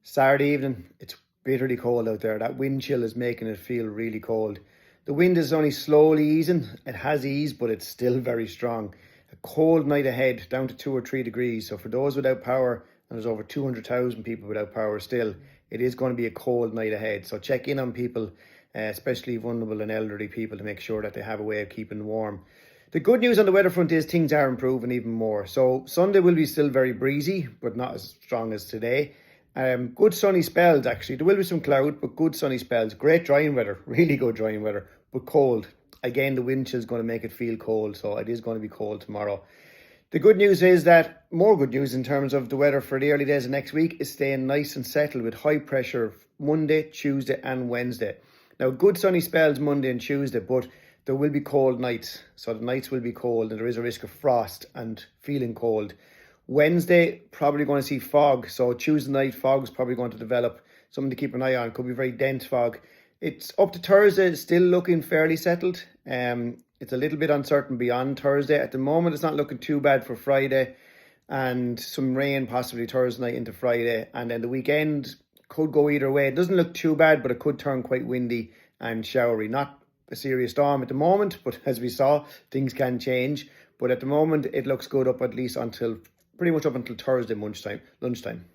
Saturday evening, it's bitterly cold out there. That wind chill is making it feel really cold. The wind is only slowly easing. It has eased, but it's still very strong. A cold night ahead, down to 2 or 3 degrees. So for those without power, and there's over 200,000 people without power still, it is going to be a cold night ahead. So check in on people, especially vulnerable and elderly people, to make sure that they have a way of keeping warm. The good news on the weather front is things are improving even more. So Sunday will be still very breezy, but not as strong as today. Good sunny spells actually. There will be some cloud, but good sunny spells. Great drying weather, really good drying weather, but cold. Again, the wind chill is going to make it feel cold, so it is going to be cold tomorrow. The good news is that, more good news in terms of the weather for the early days of next week, is staying nice and settled with high pressure Monday, Tuesday and Wednesday. Now, good sunny spells Monday and Tuesday, but there will be cold nights. So the nights will be cold and there is a risk of frost and feeling cold. Wednesday, probably going to see fog. So Tuesday night, fog is probably going to develop. Something to keep an eye on. Could be very dense fog. It's up to Thursday, still looking fairly settled. It's a little bit uncertain beyond Thursday. At the moment, it's not looking too bad for Friday. And some rain possibly Thursday night into Friday. And then the weekend could go either way. It doesn't look too bad, but it could turn quite windy and showery. Not a serious storm at the moment, but as we saw, things can change. But at the moment, it looks good up at least until pretty much up until Thursday lunchtime.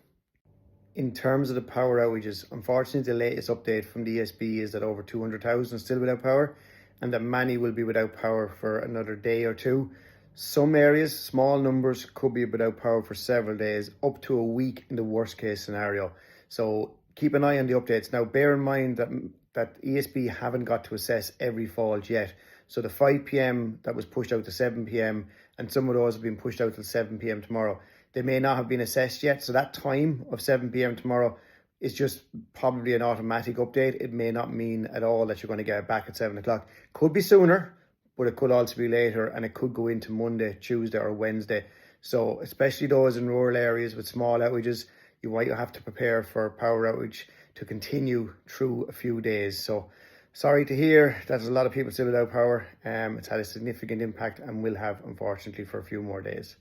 In terms of the power outages, unfortunately, the latest update from the ESB is that over 200,000 are still without power and that many will be without power for another day or two. Some areas, small numbers, could be without power for several days, up to a week in the worst case scenario. So keep an eye on the updates. Now, bear in mind that ESB haven't got to assess every fault yet. So the 5 p.m. that was pushed out to 7 p.m. and some of those have been pushed out till 7 p.m. tomorrow. They may not have been assessed yet. So that time of 7 p.m. tomorrow is just probably an automatic update. It may not mean at all that you're going to get it back at 7 o'clock. Could be sooner, but it could also be later and it could go into Monday, Tuesday or Wednesday. So especially those in rural areas with small outages, you might have to prepare for power outage to continue through a few days. So sorry to hear that there's a lot of people still without power. It's had a significant impact and will have, unfortunately, for a few more days.